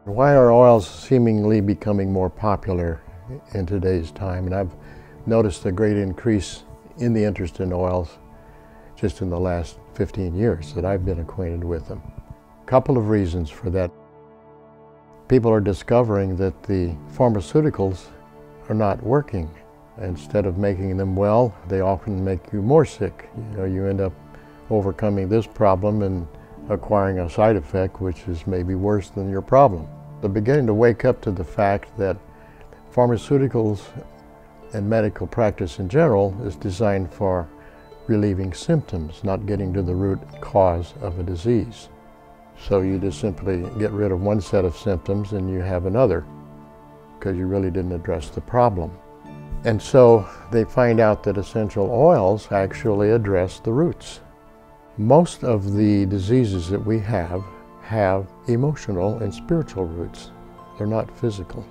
Why are oils seemingly becoming more popular in today's time? And I've noticed a great increase in the interest in oils just in the last 15 years that I've been acquainted with them. A couple of reasons for that. People are discovering that the pharmaceuticals are not working. Instead of making them well, they often make you more sick. You end up overcoming this problem and acquiring a side effect which is maybe worse than your problem. They're beginning to wake up to the fact that pharmaceuticals and medical practice in general is designed for relieving symptoms, not getting to the root cause of a disease. So you just simply get rid of one set of symptoms and you have another because you really didn't address the problem. And so they find out that essential oils actually address the roots. Most of the diseases that we have emotional and spiritual roots. They're not physical.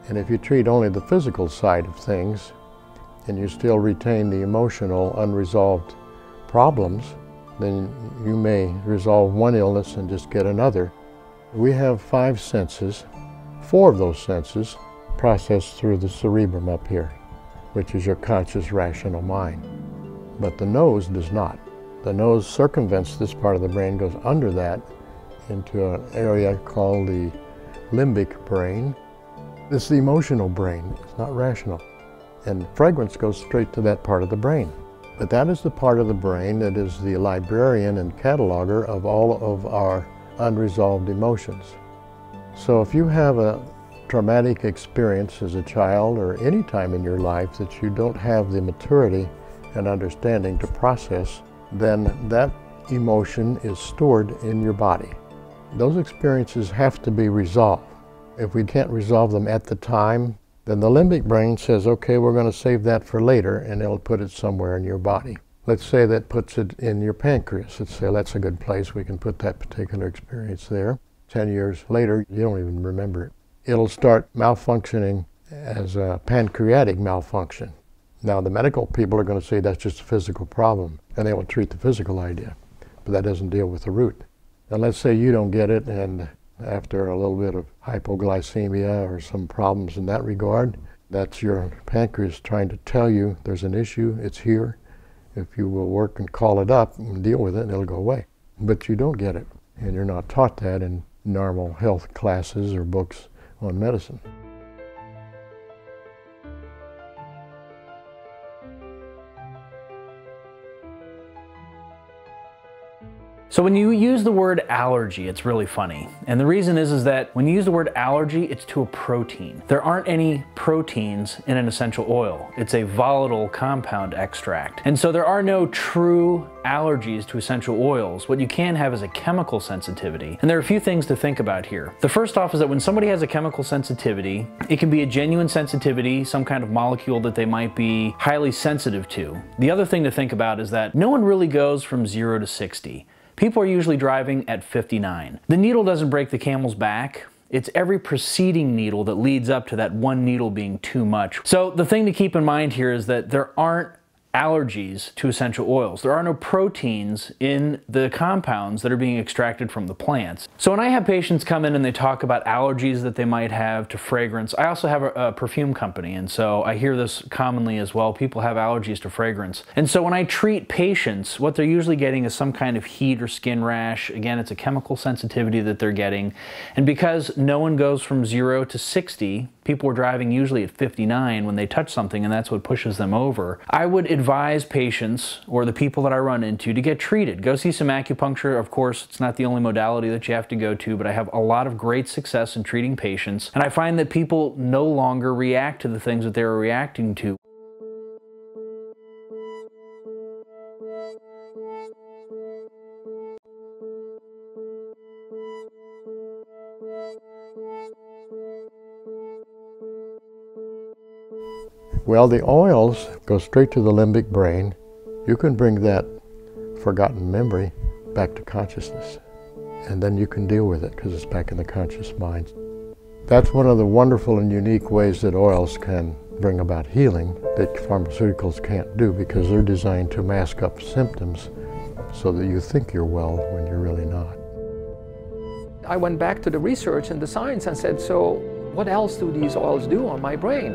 And if you treat only the physical side of things and you still retain the emotional unresolved problems, then you may resolve one illness and just get another. We have 5 senses. 4 of those senses process through the cerebrum up here, which is your conscious, rational mind. But the nose does not. The nose circumvents this part of the brain, goes under that into an area called the limbic brain. This is the emotional brain. It's not rational. And fragrance goes straight to that part of the brain. But that is the part of the brain that is the librarian and cataloger of all of our unresolved emotions. So if you have a traumatic experience as a child or any time in your life that you don't have the maturity and understanding to process, then that emotion is stored in your body. Those experiences have to be resolved. If we can't resolve them at the time, then the limbic brain says, okay, we're going to save that for later, and it'll put it somewhere in your body. Let's say that puts it in your pancreas. Let's say that's a good place. We can put that particular experience there. 10 years later, you don't even remember it. It'll start malfunctioning as a pancreatic malfunction. Now, the medical people are going to say that's just a physical problem, and they will treat the physical idea, but that doesn't deal with the root. And let's say you don't get it, and after a little bit of hypoglycemia or some problems in that regard, that's your pancreas trying to tell you there's an issue, it's here. If you will work and call it up and deal with it, it'll go away. But you don't get it, and you're not taught that in normal health classes or books on medicine. So when you use the word allergy, it's really funny. And the reason is that when you use the word allergy, it's to a protein. There aren't any proteins in an essential oil. It's a volatile compound extract. And so there are no true allergies to essential oils. What you can have is a chemical sensitivity. And there are a few things to think about here. The first off is that when somebody has a chemical sensitivity, it can be a genuine sensitivity, some kind of molecule that they might be highly sensitive to. The other thing to think about is that no one really goes from 0 to 60. People are usually driving at 59. The needle doesn't break the camel's back. It's every preceding needle that leads up to that one needle being too much. So the thing to keep in mind here is that there aren't allergies to essential oils. There are no proteins in the compounds that are being extracted from the plants. So when I have patients come in and they talk about allergies that they might have to fragrance, I also have a perfume company, and so I hear this commonly as well. People have allergies to fragrance. And so when I treat patients, what they're usually getting is some kind of heat or skin rash. Again, it's a chemical sensitivity that they're getting. And because no one goes from 0 to 60, people are driving usually at 59 when they touch something, and that's what pushes them over. I would advise patients, or the people that I run into, to get treated. Go see some acupuncture. Of course, it's not the only modality that you have to go to, but I have a lot of great success in treating patients, and I find that people no longer react to the things that they were reacting to. Well, the oils go straight to the limbic brain. You can bring that forgotten memory back to consciousness, and then you can deal with it because it's back in the conscious mind. That's one of the wonderful and unique ways that oils can bring about healing that pharmaceuticals can't do, because they're designed to mask up symptoms so that you think you're well when you're really not. I went back to the research and the science and said, so what else do these oils do on my brain?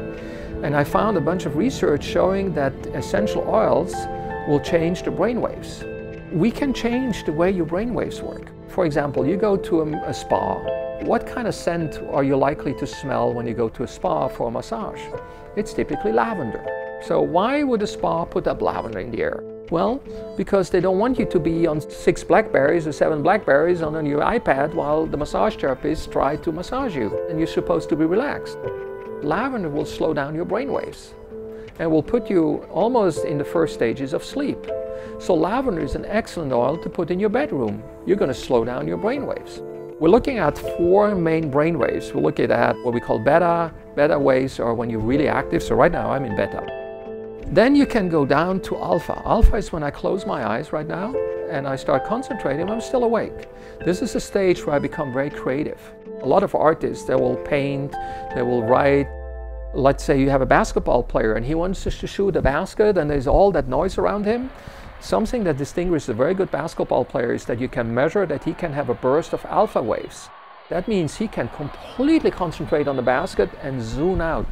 And I found a bunch of research showing that essential oils will change the brain waves. We can change the way your brain waves work. For example, you go to a spa. What kind of scent are you likely to smell when you go to a spa for a massage? It's typically lavender. So why would a spa put up lavender in the air? Well, because they don't want you to be on 6 blackberries or 7 blackberries on your iPad while the massage therapist tries to massage you, and you're supposed to be relaxed. Lavender will slow down your brain waves and will put you almost in the first stages of sleep. So lavender is an excellent oil to put in your bedroom. You're going to slow down your brain waves. We're looking at 4 main brain waves. We're looking at what we call beta. Beta waves are when you're really active. So right now I'm in beta. Then you can go down to alpha. Alpha is when I close my eyes right now and I start concentrating, I'm still awake. This is a stage where I become very creative. A lot of artists, they will paint, they will write. Let's say you have a basketball player and he wants to shoot a basket and there's all that noise around him. Something that distinguishes a very good basketball player is that you can measure that he can have a burst of alpha waves. That means he can completely concentrate on the basket and zoom out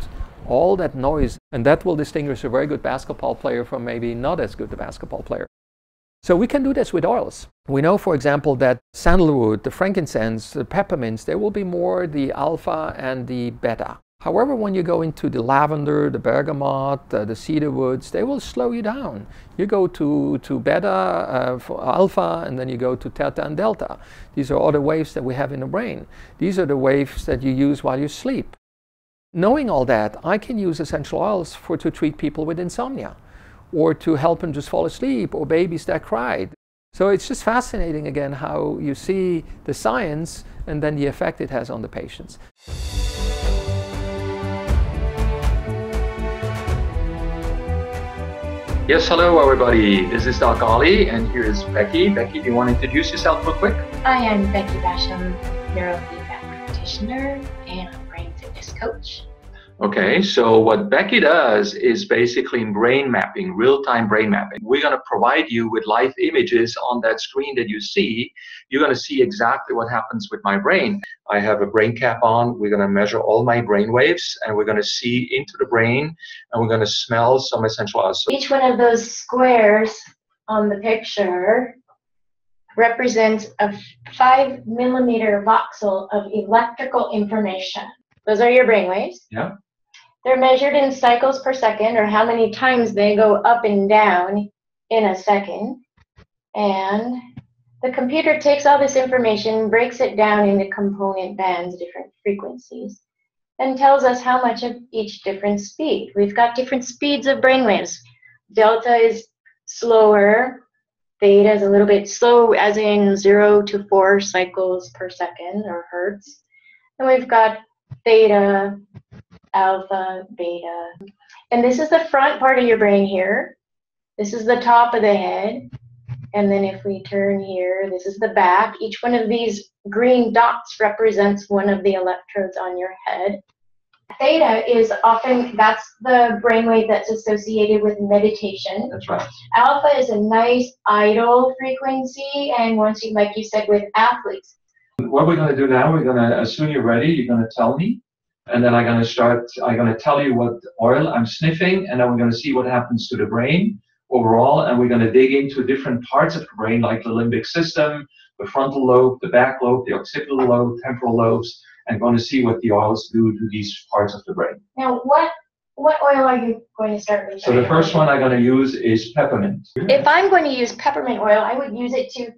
all that noise, and that will distinguish a very good basketball player from maybe not as good a basketball player. So we can do this with oils. We know, for example, that sandalwood, the frankincense, the peppermints, there will be more the alpha and the beta. However, when you go into the lavender, the bergamot, the cedar woods, they will slow you down. You go to beta, for alpha, and then you go to theta and delta. These are all the waves that we have in the brain. These are the waves that you use while you sleep. Knowing all that, I can use essential oils to treat people with insomnia, or to help them just fall asleep, or babies that cried. So it's just fascinating again how you see the science and then the effect it has on the patients. Yes, hello everybody. This is Dr. Ali, and here is Becky. Becky, do you want to introduce yourself real quick? I am Becky Basham, neurofeedback practitioner and brain fitness coach. Okay, so what Becky does is basically brain mapping, real-time brain mapping. We're going to provide you with live images on that screen that you see. You're going to see exactly what happens with my brain. I have a brain cap on. We're going to measure all my brain waves, and we're going to see into the brain, and we're going to smell some essential oils. Each one of those squares on the picture represents a 5 millimeter voxel of electrical information. Those are your brain waves. Yeah. They're measured in cycles per second, or how many times they go up and down in a second. And the computer takes all this information, breaks it down into component bands, different frequencies, and tells us how much of each different speed. We've got different speeds of brainwaves. Delta is slower. Theta is a little bit slow, as in 0 to 4 cycles per second, or hertz. And we've got theta, alpha, beta. And this is the front part of your brain here. This is the top of the head. And then if we turn here, this is the back. Each one of these green dots represents one of the electrodes on your head. Theta is often, that's the brainwave that's associated with meditation. That's right. Alpha is a nice idle frequency, and once you, like you said, with athletes. What we're going to do now, we're going to, as soon as you're ready, you're going to tell me. And then I'm going to tell you what oil I'm sniffing, and then we're going to see what happens to the brain overall, and we're going to dig into different parts of the brain, like the limbic system, the frontal lobe, the back lobe, the occipital lobe, temporal lobes, and going to see what the oils do to these parts of the brain. Now, what oil are you going to start with? So the first one I'm going to use is peppermint. If I'm going to use peppermint oil, I would use it to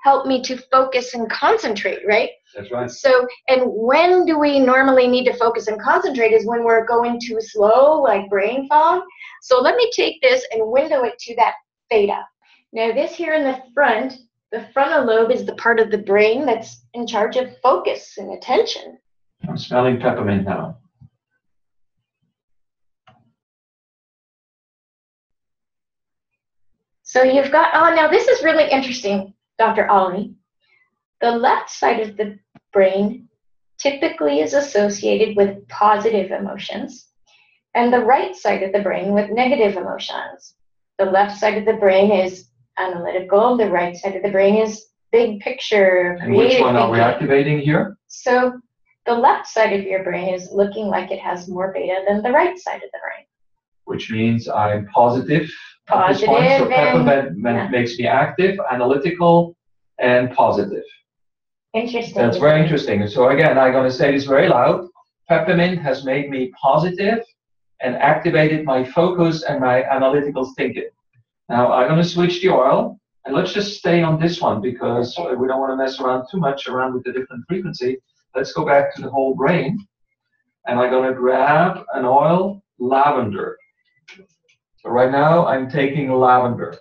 help me to focus and concentrate, right? That's right. So, and when do we normally need to focus and concentrate is when we're going too slow, like brain fog. So let me take this and window it to that theta. Now this here in the frontal lobe is the part of the brain that's in charge of focus and attention. I'm smelling peppermint now. So you've got, oh, now this is really interesting, Dr. Ali. The left side of the brain typically is associated with positive emotions, and the right side of the brain with negative emotions. The left side of the brain is analytical, the right side of the brain is big picture, And which creative one are we thinking. activating here? So the left side of your brain is looking like it has more beta than the right side of the brain. Which means I'm positive at this Positive point. So and peppermint makes me active, analytical, and positive. interesting. That's very interesting. So again, I'm going to say this very loud. Peppermint has made me positive and activated my focus and my analytical thinking. Now I'm going to switch the oil, and let's just stay on this one because we don't want to mess around too much around with the different frequency. Let's go back to the whole brain, and I'm going to grab an oil, lavender. So right now I'm taking lavender.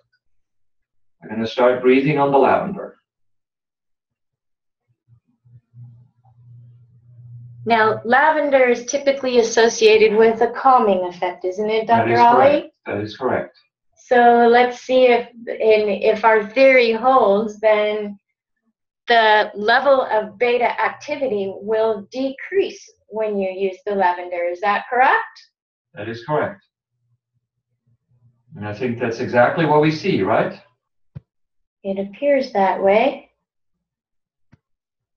I'm going to start breathing on the lavender. Now, lavender is typically associated with a calming effect, isn't it, Dr. Ollie? That is correct. So let's see if our theory holds, then the level of beta activity will decrease when you use the lavender. Is that correct? That is correct. And I think that's exactly what we see, right? It appears that way.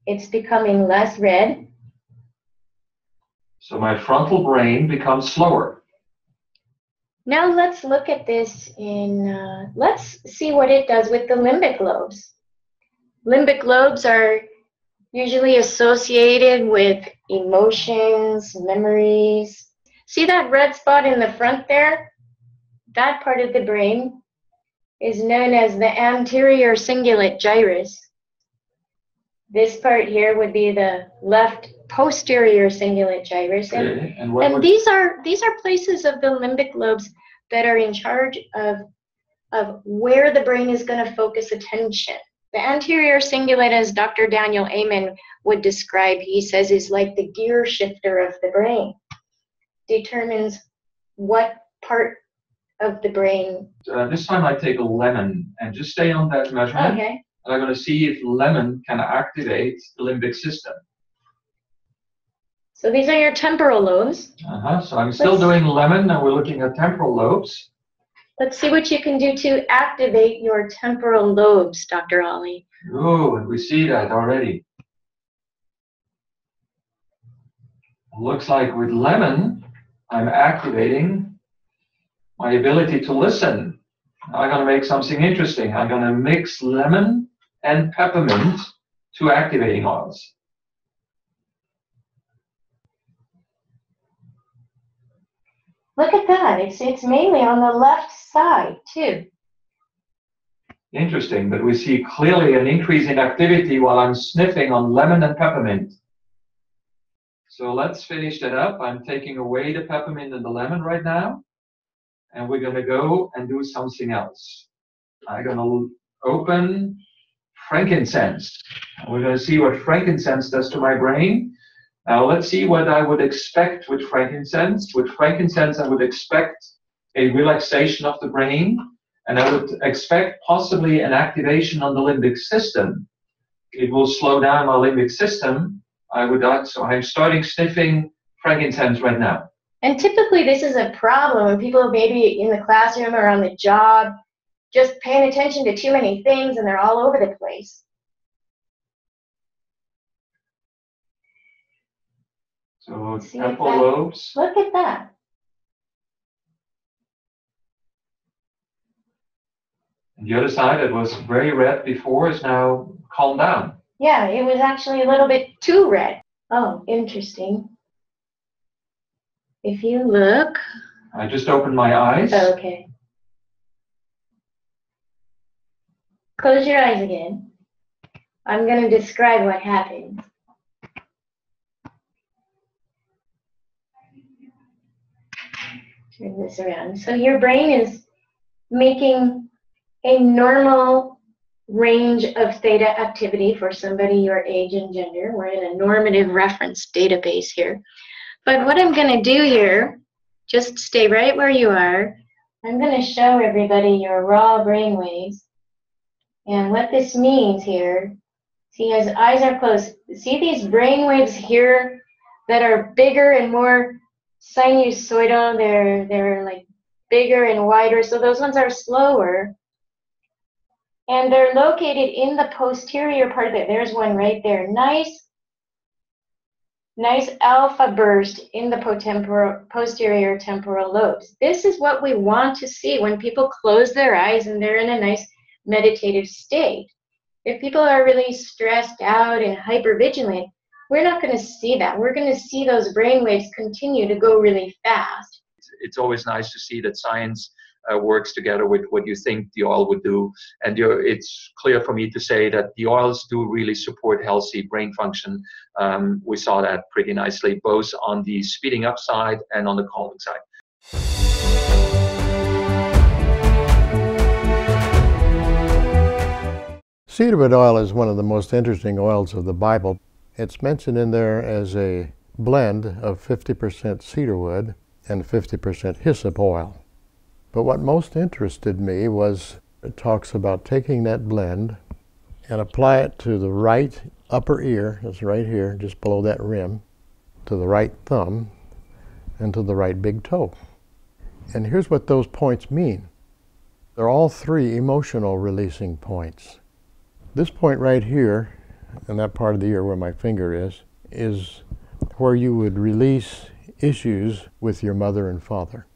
It's becoming less red. So my frontal brain becomes slower. Now let's look at this let's see what it does with the limbic lobes. Limbic lobes are usually associated with emotions, memories. See that red spot in the front there? That part of the brain is known as the anterior cingulate gyrus. This part here would be the left posterior cingulate gyrus. Okay. And these are places of the limbic lobes that are in charge of where the brain is going to focus attention. The anterior cingulate, as Dr. Daniel Amen would describe, he says, is like the gear shifter of the brain. Determines what part of the brain. This time I take a lemon and just stay on that measurement. Okay. And I'm going to see if lemon can activate the limbic system. So these are your temporal lobes. So I'm still doing lemon, and we're looking at temporal lobes. Let's see what you can do to activate your temporal lobes, Dr. Ollie. Oh, and we see that already. Looks like with lemon, I'm activating my ability to listen. I'm going to make something interesting. I'm going to mix lemon and peppermint, two activating oils. Look at that. It's mainly on the left side, too. Interesting, but we see clearly an increase in activity while I'm sniffing on lemon and peppermint. So let's finish that up. I'm taking away the peppermint and the lemon right now, and we're going to go and do something else. I'm going to open frankincense. We're going to see what frankincense does to my brain. Now let's see what I would expect with frankincense. With frankincense, I would expect a relaxation of the brain, and I would expect possibly an activation on the limbic system. It will slow down my limbic system. So I'm starting sniffing frankincense right now. And typically this is a problem when people maybe in the classroom or on the job just paying attention to too many things and they're all over the place. So temporal lobes. Look at that. And the other side that was very red before is now calmed down. Yeah, it was actually a little bit too red. Oh, interesting. If you look. I just opened my eyes. Oh, okay. Close your eyes again. I'm going to describe what happened. Turn this around. So your brain is making a normal range of theta activity for somebody your age and gender. We're in a normative reference database here. But what I'm going to do here, just stay right where you are. I'm going to show everybody your raw brain waves. And what this means here, see, his eyes are closed. See these brain waves here that are bigger and more sinusoidal? They're like bigger and wider. So those ones are slower. And they're located in the posterior part of it. There's one right there. Nice alpha burst in the posterior temporal lobes. This is what we want to see when people close their eyes and they're in a nice meditative state. If people are really stressed out and hypervigilant, we're not going to see that. We're going to see those brain waves continue to go really fast. It's always nice to see that science works together with what you think the oil would do. And it's clear for me to say that the oils do really support healthy brain function. We saw that pretty nicely, both on the speeding up side and on the calming side. Cedarwood oil is one of the most interesting oils of the Bible. It's mentioned in there as a blend of 50% cedarwood and 50% hyssop oil. But what most interested me was it talks about taking that blend and apply it to the right upper ear, that's right here, just below that rim, to the right thumb, and to the right big toe. And here's what those points mean. They're all three emotional releasing points. This point right here, and that part of the ear where my finger is where you would release issues with your mother and father.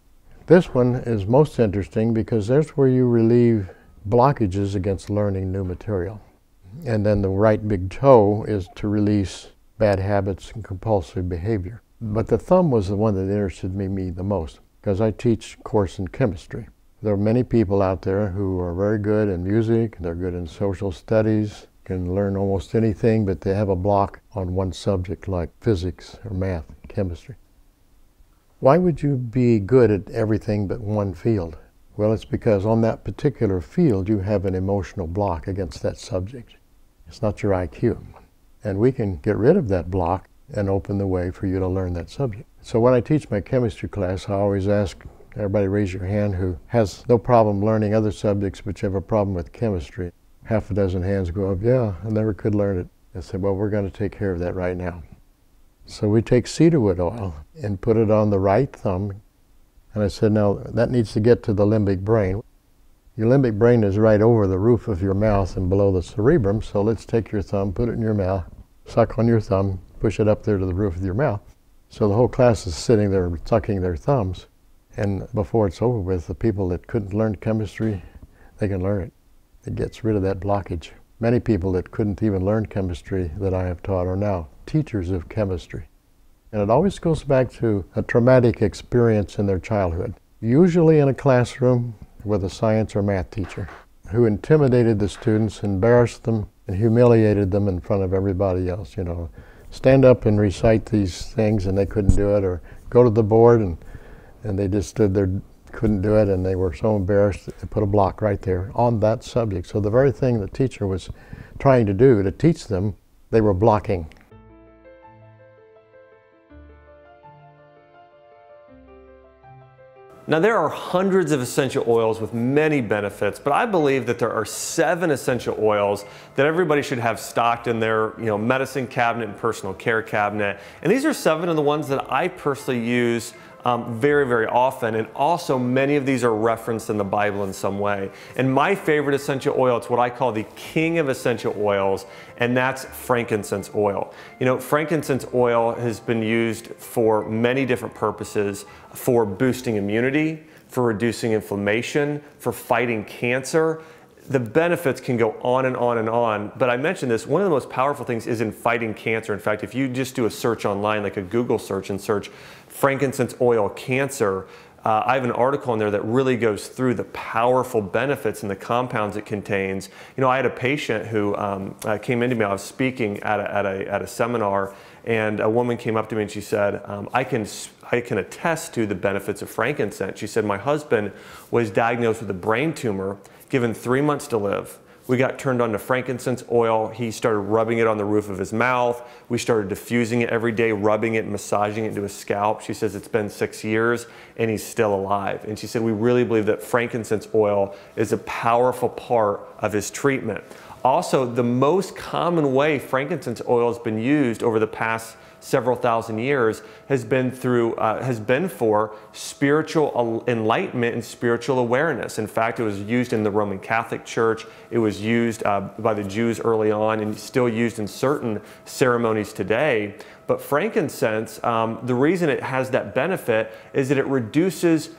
This one is most interesting because there's where you relieve blockages against learning new material. And then the right big toe is to release bad habits and compulsive behavior. But the thumb was the one that interested me the most because I teach a course in chemistry. There are many people out there who are very good in music, they're good in social studies, can learn almost anything, but they have a block on one subject like physics or math, chemistry. Why would you be good at everything but one field? Well, it's because on that particular field you have an emotional block against that subject. It's not your IQ. And we can get rid of that block and open the way for you to learn that subject. So when I teach my chemistry class, I always ask everybody raise your hand who has no problem learning other subjects but you have a problem with chemistry. Half a dozen hands go up, yeah, I never could learn it. I said, well, we're going to take care of that right now. So we take cedarwood oil and put it on the right thumb. And I said, now that needs to get to the limbic brain. Your limbic brain is right over the roof of your mouth and below the cerebrum. So let's take your thumb, put it in your mouth, suck on your thumb, push it up there to the roof of your mouth. So the whole class is sitting there sucking their thumbs. And before it's over with, the people that couldn't learn chemistry, they can learn it. It gets rid of that blockage. Many people that couldn't even learn chemistry that I have taught are now teachers of chemistry. And it always goes back to a traumatic experience in their childhood, usually in a classroom with a science or math teacher who intimidated the students, embarrassed them, and humiliated them in front of everybody else. You know, stand up and recite these things and they couldn't do it, or go to the board and they just stood there, couldn't do it, and they were so embarrassed that they put a block right there on that subject. So the very thing the teacher was trying to do to teach them, they were blocking. Now there are hundreds of essential oils with many benefits, but I believe that there are 7 essential oils that everybody should have stocked in their medicine cabinet and personal care cabinet. And these are 7 of the ones that I personally use very, very often, and also many of these are referenced in the Bible in some way. And my favorite essential oil, it's what I call the king of essential oils, and that's frankincense oil. You know, frankincense oil has been used for many different purposes, for boosting immunity, for reducing inflammation, for fighting cancer. The benefits can go on and on and on, but I mentioned this, one of the most powerful things is in fighting cancer. In fact, if you just do a search online, like a Google search, and search frankincense oil cancer, I have an article in there that really goes through the powerful benefits and the compounds it contains. You know, I had a patient who came into me, I was speaking at a seminar, and a woman came up to me and she said, I can attest to the benefits of frankincense. She said, my husband was diagnosed with a brain tumor, given 3 months to live. We got turned on to frankincense oil. He started rubbing it on the roof of his mouth. We started diffusing it every day, rubbing it, massaging it into his scalp. She says it's been 6 years and he's still alive. And she said, we really believe that frankincense oil is a powerful part of his treatment. Also, the most common way frankincense oil has been used over the past several thousand years has been for spiritual enlightenment and spiritual awareness. In fact, it was used in the Roman Catholic Church. It was used by the Jews early on and still used in certain ceremonies today. But frankincense, the reason it has that benefit is that it reduces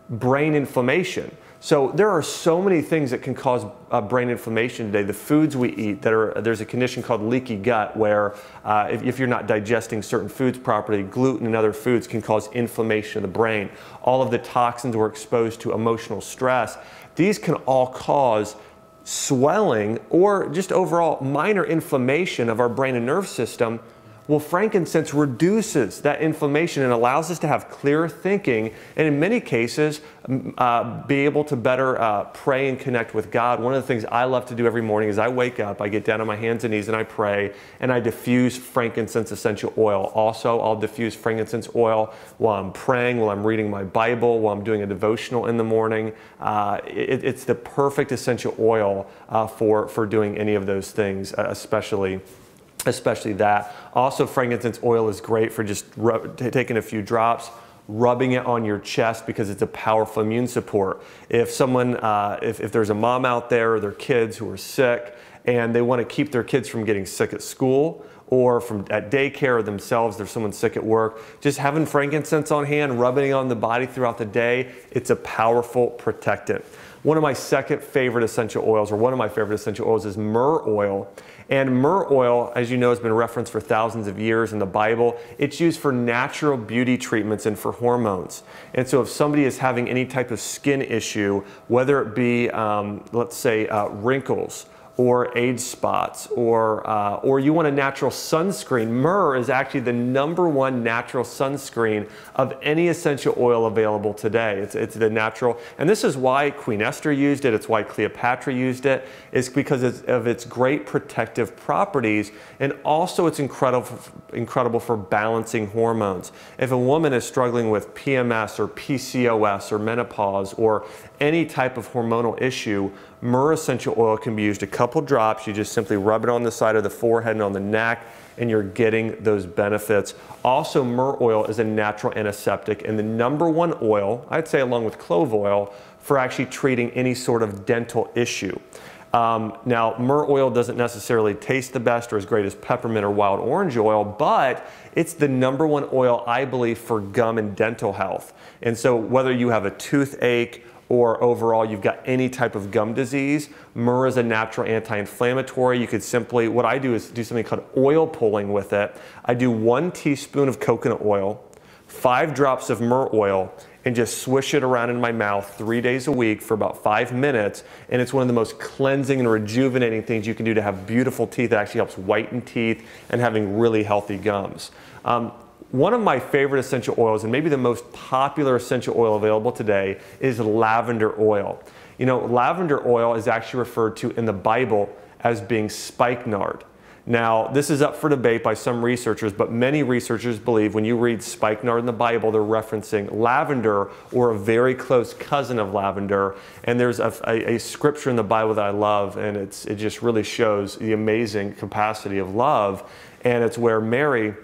brain inflammation. So there are so many things that can cause brain inflammation today. The foods we eat, there's a condition called leaky gut where if you're not digesting certain foods properly, gluten and other foods can cause inflammation of the brain. All of the toxins we're exposed to, emotional stress, these can all cause swelling or just overall minor inflammation of our brain and nerve system. Well, frankincense reduces that inflammation and allows us to have clearer thinking and in many cases be able to better pray and connect with God. One of the things I love to do every morning is I wake up, I get down on my hands and knees and I pray and I diffuse frankincense essential oil. Also, I'll diffuse frankincense oil while I'm praying, while I'm reading my Bible, while I'm doing a devotional in the morning. It's the perfect essential oil for doing any of those things, especially that. Also, frankincense oil is great for just taking a few drops, rubbing it on your chest because it's a powerful immune support. If someone, if there's a mom out there or their kids who are sick and they want to keep their kids from getting sick at school or at daycare or themselves, there's someone sick at work, just having frankincense on hand, rubbing it on the body throughout the day, it's a powerful protectant. One of my favorite essential oils is myrrh oil. And myrrh oil, as you know, has been referenced for thousands of years in the Bible. It's used for natural beauty treatments and for hormones. And so if somebody is having any type of skin issue, whether it be, let's say, wrinkles, or age spots, or you want a natural sunscreen, myrrh is actually the #1 natural sunscreen of any essential oil available today. It's the natural, and this is why Queen Esther used it, it's why Cleopatra used it, it's because of its great protective properties, and also it's incredible for balancing hormones. If a woman is struggling with PMS or PCOS or menopause or any type of hormonal issue, myrrh essential oil can be used a couple drops. You just simply rub it on the side of the forehead and on the neck, and you're getting those benefits. Also, myrrh oil is a natural antiseptic and the #1 oil, I'd say along with clove oil, for actually treating any sort of dental issue. Now, myrrh oil doesn't necessarily taste the best or as great as peppermint or wild orange oil, but it's the #1 oil, I believe, for gum and dental health. And so whether you have a toothache or overall you've got any type of gum disease, myrrh is a natural anti-inflammatory. You could simply, what I do is do something called oil pulling with it. I do 1 teaspoon of coconut oil, 5 drops of myrrh oil, and just swish it around in my mouth 3 days a week for about 5 minutes. And it's one of the most cleansing and rejuvenating things you can do to have beautiful teeth. It actually helps whiten teeth and having really healthy gums. One of my favorite essential oils, and maybe the most popular essential oil available today, is lavender oil. You know, lavender oil is actually referred to in the Bible as being spikenard. Now, this is up for debate by some researchers, but many researchers believe when you read spikenard in the Bible, they're referencing lavender or a very close cousin of lavender. And there's a scripture in the Bible that I love, and it just really shows the amazing capacity of love. And it's where Mary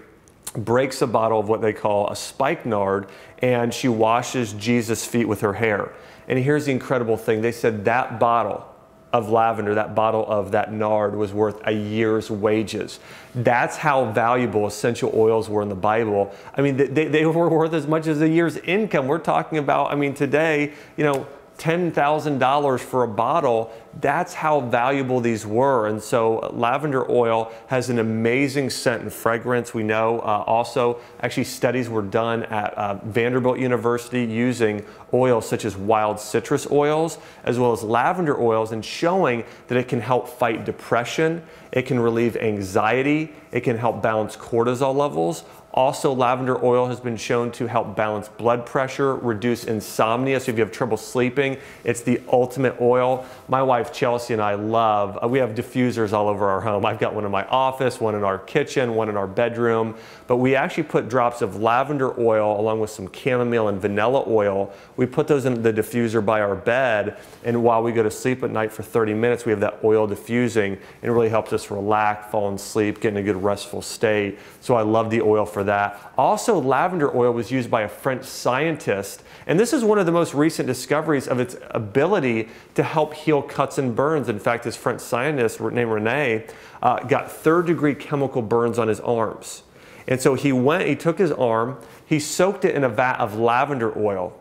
breaks a bottle of what they call a spikenard, and she washes Jesus' feet with her hair. And here's the incredible thing. They said that bottle of lavender, that bottle of that nard, was worth a year's wages. That's how valuable essential oils were in the Bible. I mean, they were worth as much as a year's income. We're talking about, I mean, today, you know, $10,000 for a bottle. That's how valuable these were. And so lavender oil has an amazing scent and fragrance. We know also, actually studies were done at Vanderbilt University using oils such as wild citrus oils as well as lavender oils, and showing that it can help fight depression, it can relieve anxiety, it can help balance cortisol levels. Also, lavender oil has been shown to help balance blood pressure, reduce insomnia. So if you have trouble sleeping, it's the ultimate oil. My wife Chelsea and I love, we have diffusers all over our home. I've got one in my office, one in our kitchen, one in our bedroom. But we actually put drops of lavender oil along with some chamomile and vanilla oil. We put those in the diffuser by our bed, and while we go to sleep at night for 30 minutes, we have that oil diffusing, and it really helps us relax, fall asleep, get in a good restful state. So I love the oil for that. Also, lavender oil was used by a French scientist, and this is one of the most recent discoveries of its ability to help heal cuts and burns. In fact, this French scientist named René got third-degree chemical burns on his arms. And so he took his arm, he soaked it in a vat of lavender oil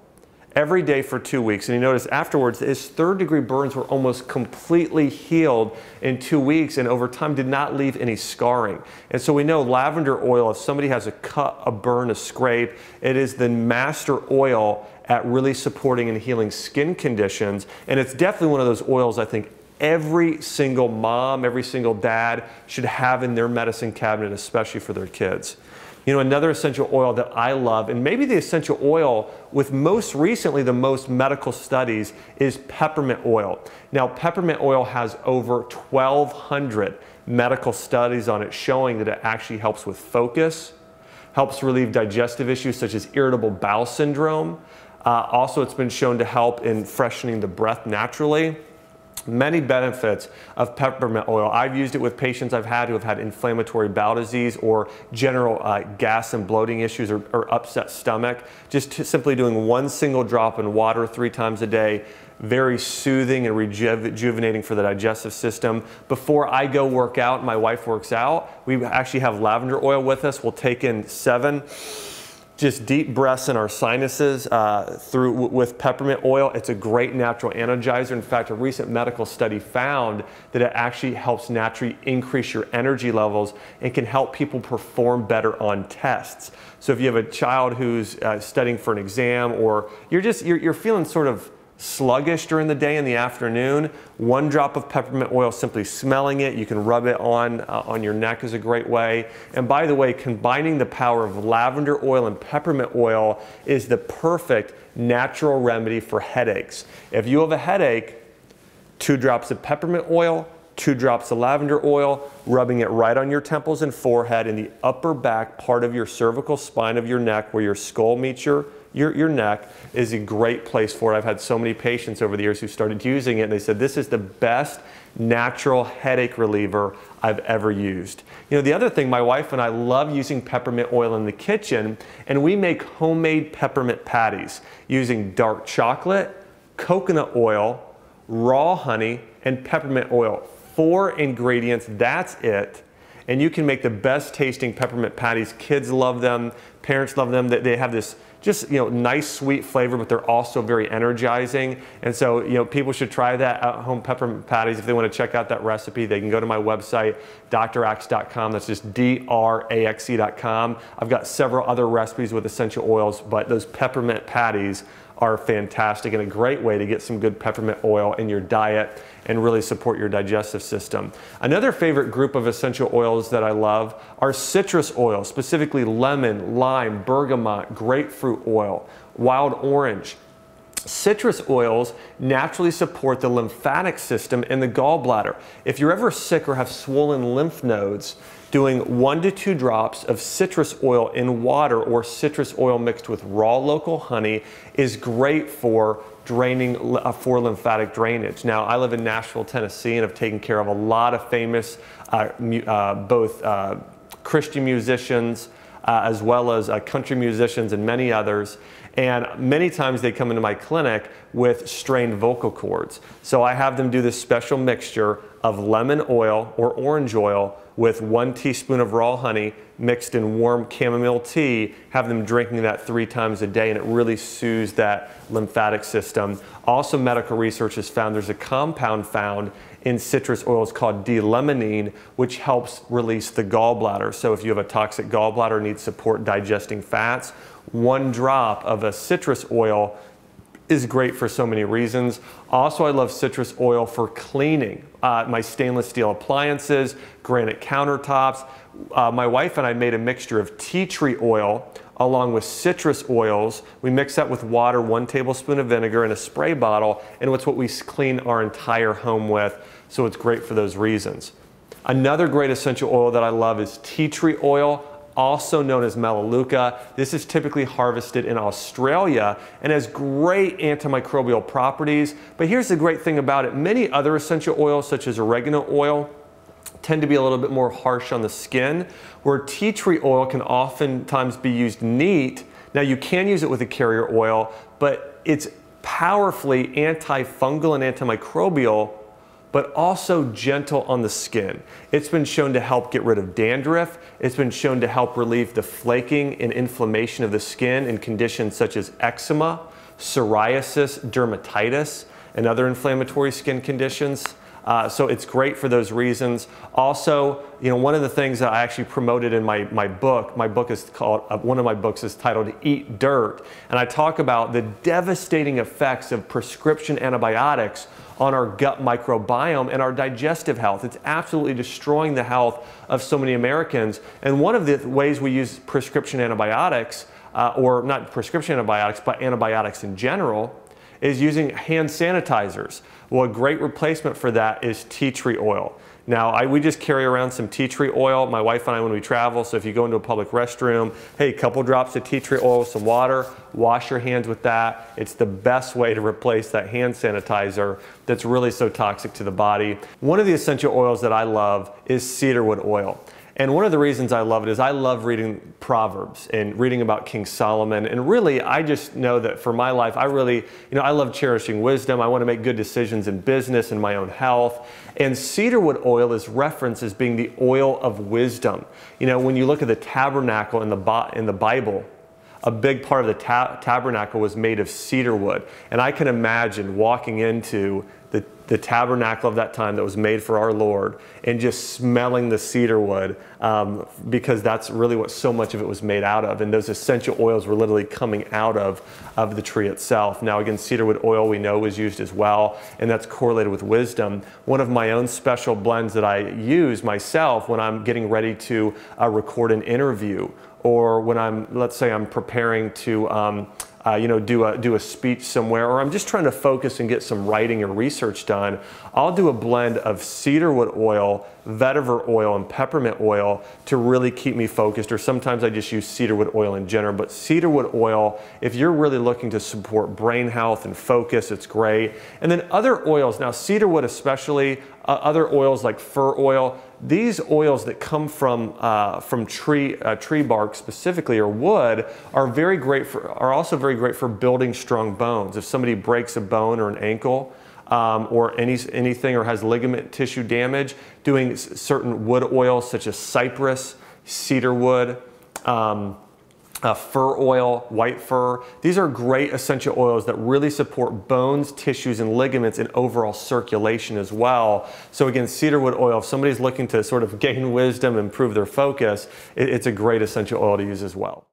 every day for 2 weeks, and he noticed afterwards that his third-degree burns were almost completely healed in 2 weeks, and over time did not leave any scarring. And so we know lavender oil, if somebody has a cut, a burn, a scrape, it is the master oil at really supporting and healing skin conditions. And it's definitely one of those oils I think every single mom, every single dad should have in their medicine cabinet, especially for their kids. You know, another essential oil that I love, and maybe the essential oil with most recently the most medical studies, is peppermint oil. Now, peppermint oil has over 1,200 medical studies on it showing that it actually helps with focus, helps relieve digestive issues such as irritable bowel syndrome. Also, it's been shown to help in freshening the breath naturally. Many benefits of peppermint oil. I've used it with patients I've had who have had inflammatory bowel disease or general gas and bloating issues or upset stomach. Just simply doing one single drop in water 3 times a day, very soothing and rejuvenating for the digestive system. Before I go work out, my wife works out, we actually have lavender oil with us. We'll take in 7 just deep breaths in our sinuses with peppermint oil. It's a great natural energizer. In fact, a recent medical study found that it actually helps naturally increase your energy levels and can help people perform better on tests. So if you have a child who's studying for an exam, or you're feeling sort of sluggish during the day and the afternoon, 1 drop of peppermint oil, simply smelling it, you can rub it on your neck, is a great way. And by the way, combining the power of lavender oil and peppermint oil is the perfect natural remedy for headaches. If you have a headache, 2 drops of peppermint oil, 2 drops of lavender oil, rubbing it right on your temples and forehead in the upper back part of your cervical spine of your neck, where your skull meets your neck, is a great place for it. I've had so many patients over the years who started using it, and they said this is the best natural headache reliever I've ever used. You know, the other thing, my wife and I love using peppermint oil in the kitchen, and we make homemade peppermint patties using dark chocolate, coconut oil, raw honey, and peppermint oil. 4 ingredients, that's it. And you can make the best tasting peppermint patties. Kids love them, parents love them. They have this just, you know, nice sweet flavor, but they're also very energizing. And so, you know, people should try that at-home peppermint patties. If they want to check out that recipe, they can go to my website, draxe.com. That's just draxe.com. I've got several other recipes with essential oils, but those peppermint patties are fantastic and a great way to get some good peppermint oil in your diet and really support your digestive system. Another favorite group of essential oils that I love are citrus oils, specifically lemon, lime, bergamot, grapefruit oil, wild orange. Citrus oils naturally support the lymphatic system in the gallbladder. If you're ever sick or have swollen lymph nodes, doing 1 to 2 drops of citrus oil in water or citrus oil mixed with raw local honey is great for for lymphatic drainage. Now, I live in Nashville, Tennessee, and have taken care of a lot of famous both Christian musicians as well as country musicians and many others. And many times they come into my clinic with strained vocal cords. So I have them do this special mixture of lemon oil or orange oil with 1 teaspoon of raw honey mixed in warm chamomile tea, have them drinking that 3 times a day, and it really soothes that lymphatic system. Also, medical research has found there's a compound found in citrus oils called D-limonene, which helps release the gallbladder. So if you have a toxic gallbladder, need support digesting fats, 1 drop of a citrus oil is great for so many reasons. Also, I love citrus oil for cleaning my stainless steel appliances, granite countertops. My wife and I made a mixture of tea tree oil along with citrus oils. We mix that with water, 1 tablespoon of vinegar in a spray bottle, and it's what we clean our entire home with, so it's great for those reasons. Another great essential oil that I love is tea tree oil, also known as melaleuca. This is typically harvested in Australia and has great antimicrobial properties. But here's the great thing about it. Many other essential oils, such as oregano oil, tend to be a little bit more harsh on the skin, where tea tree oil can oftentimes be used neat. Now, you can use it with a carrier oil, but it's powerfully antifungal and antimicrobial, but also gentle on the skin. It's been shown to help get rid of dandruff. It's been shown to help relieve the flaking and inflammation of the skin in conditions such as eczema, psoriasis, dermatitis, and other inflammatory skin conditions. So it's great for those reasons. Also, one of the things that I actually promoted in my book is called, one of my books is titled Eat Dirt, and I talk about the devastating effects of prescription antibiotics on our gut microbiome and our digestive health. It's absolutely destroying the health of so many Americans. And one of the ways we use prescription antibiotics, or not prescription antibiotics, but antibiotics in general, is using hand sanitizers. Well, a great replacement for that is tea tree oil. Now, we just carry around some tea tree oil, my wife and I, when we travel. So if you go into a public restroom, hey, a couple drops of tea tree oil with some water, wash your hands with that. It's the best way to replace that hand sanitizer that's really so toxic to the body. One of the essential oils that I love is cedarwood oil. And one of the reasons I love it is I love reading Proverbs and reading about King Solomon. And really, I just know that for my life, I really, I love cherishing wisdom. I want to make good decisions in business and my own health. And cedarwood oil is referenced as being the oil of wisdom. When you look at the tabernacle in the Bible, a big part of the tabernacle was made of cedar wood. And I can imagine walking into the tabernacle of that time that was made for our Lord and just smelling the cedar wood, because that's really what so much of it was made out of. And those essential oils were literally coming out of the tree itself. Now, again, cedarwood oil we know is used as well, and that's correlated with wisdom. One of my own special blends that I use myself when I'm getting ready to record an interview, or when let's say I'm preparing to do a speech somewhere, or I'm just trying to focus and get some writing or research done, I'll do a blend of cedarwood oil, vetiver oil, and peppermint oil to really keep me focused. Or sometimes I just use cedarwood oil in general. But cedarwood oil, if you're really looking to support brain health and focus, it's great. And then other oils, now cedarwood especially, other oils like fir oil, these oils that come from tree bark specifically, or wood, are also very great for building strong bones. If somebody breaks a bone or an ankle, or anything, or has ligament tissue damage, doing certain wood oils such as cypress, cedarwood, fir oil, white fir. These are great essential oils that really support bones, tissues, and ligaments, and overall circulation as well. So again, cedarwood oil, if somebody's looking to sort of gain wisdom, improve their focus, it's a great essential oil to use as well.